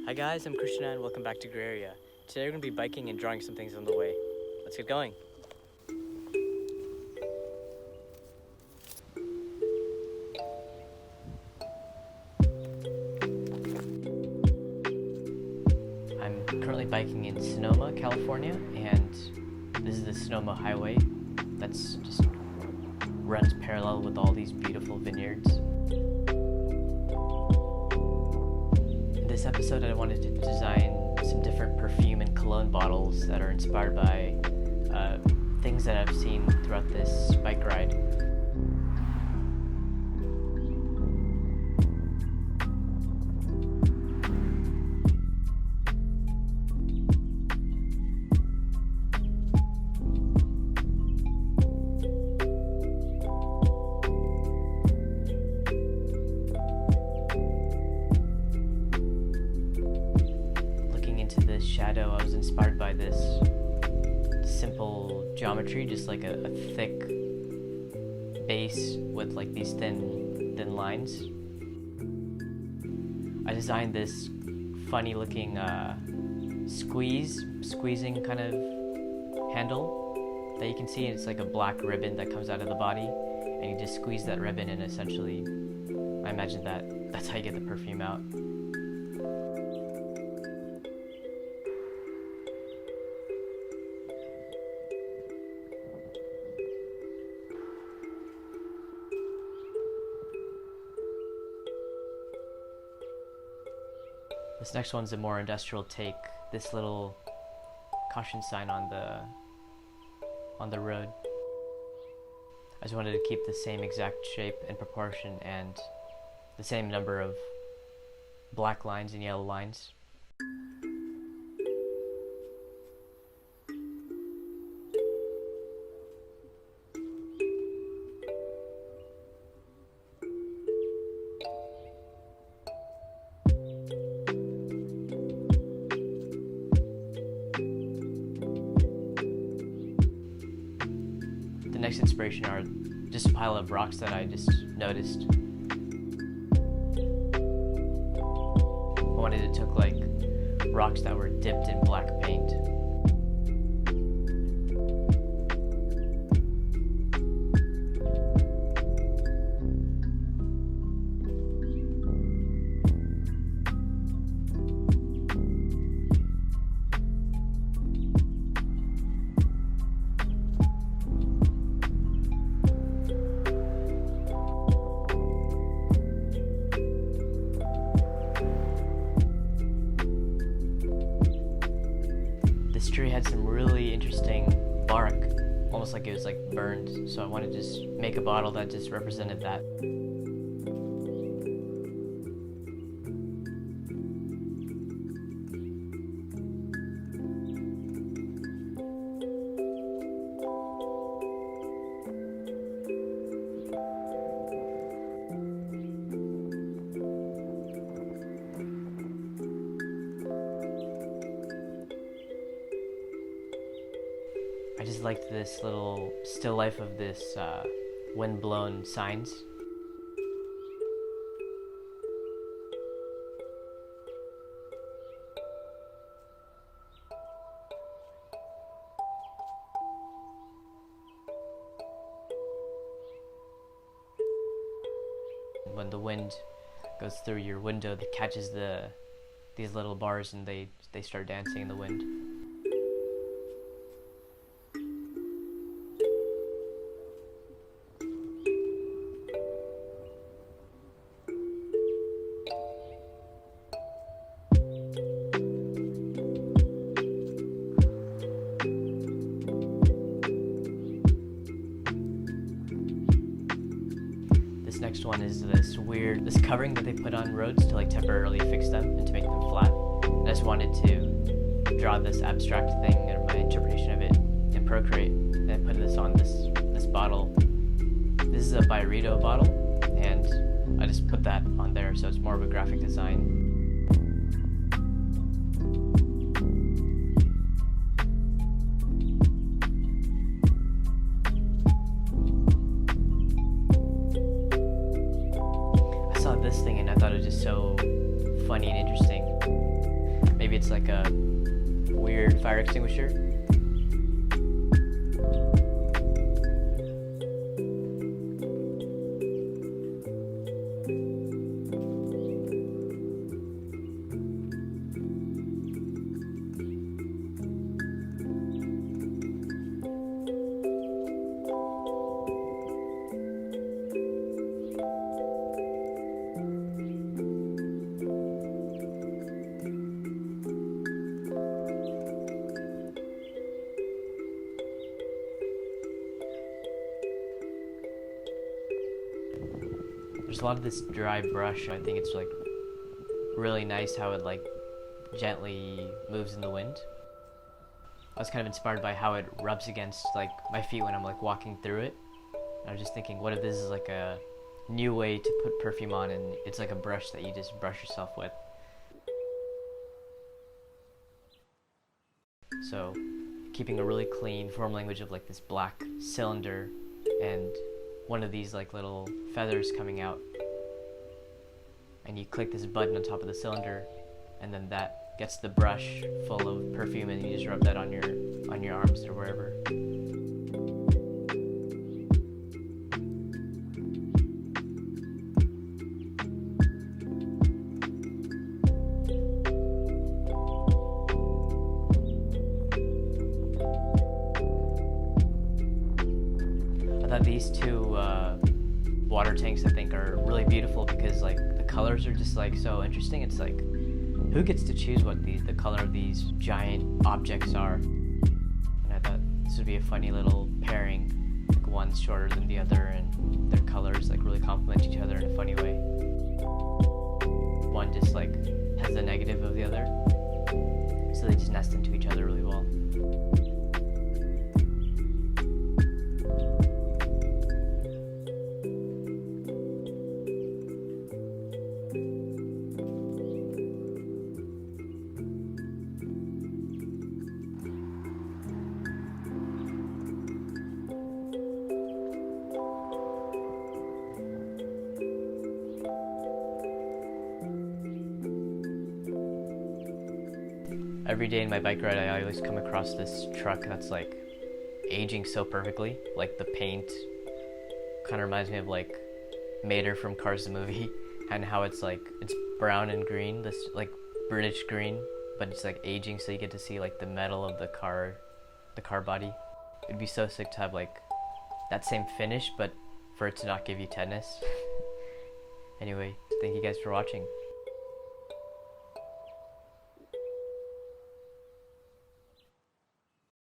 Hi guys, I'm Krishna and welcome back to Graria. Today we're going to be biking and drawing some things on the way. Let's get going. I'm currently biking in Sonoma, California, and this is the Sonoma Highway that's just runs parallel with all these beautiful vineyards. In this episode, I wanted to design some different perfume and cologne bottles that are inspired by things that I've seen throughout this bike ride. This shadow, I was inspired by this simple geometry, just like a thick base with like these thin lines. I designed this funny looking squeezing kind of handle that you can see. It's like a black ribbon that comes out of the body, and you just squeeze that ribbon, and essentially I imagine that's how you get the perfume out. This next one's a more industrial take. This little caution sign on the road. I just wanted to keep the same exact shape and proportion and the same number of black lines and yellow lines. The next inspiration are just a pile of rocks that I just noticed. I wanted it to look like rocks that were dipped in black paint. This tree had some really interesting bark, almost like it was like burned, so I wanted to just make a bottle that just represented that. I just liked this little still life of this wind-blown signs. When the wind goes through your window, it catches these little bars, and they start dancing in the wind. This next one is this covering that they put on roads to like temporarily fix them and to make them flat. And I just wanted to draw this abstract thing and my interpretation of it in Procreate, and I put this on this bottle. This is a Byredo bottle, and I just put that on there, so it's more of a graphic design. This thing, and I thought it was just so funny and interesting. maybe it's like a weird fire extinguisher. There's a lot of this dry brush. I think it's like really nice how it like gently moves in the wind. I was kind of inspired by how it rubs against like my feet when I'm like walking through it. And I was just thinking, what if this is like a new way to put perfume on and it's like a brush that you just brush yourself with. So keeping a really clean form language of like this black cylinder and one of these like little feathers coming out, and you click this button on top of the cylinder, and then that gets the brush full of perfume, and you just rub that on your arms or wherever. I thought these two water tanks I think are really beautiful because like the colors are just like so interesting. It's like, who gets to choose what the color of these giant objects are? And I thought this would be a funny little pairing. Like one's shorter than the other and their colors like really complement each other in a funny way. One just like has the negative of the other, so they just nest into each other really well. Every day in my bike ride, I always come across this truck that's like aging so perfectly. Like the paint kind of reminds me of like Mater from Cars the movie, and how it's like it's brown and green, this like British green, but it's like aging, so you get to see like the metal of the car body. It'd be so sick to have like that same finish, but for it to not give you tetanus. Anyway, thank you guys for watching.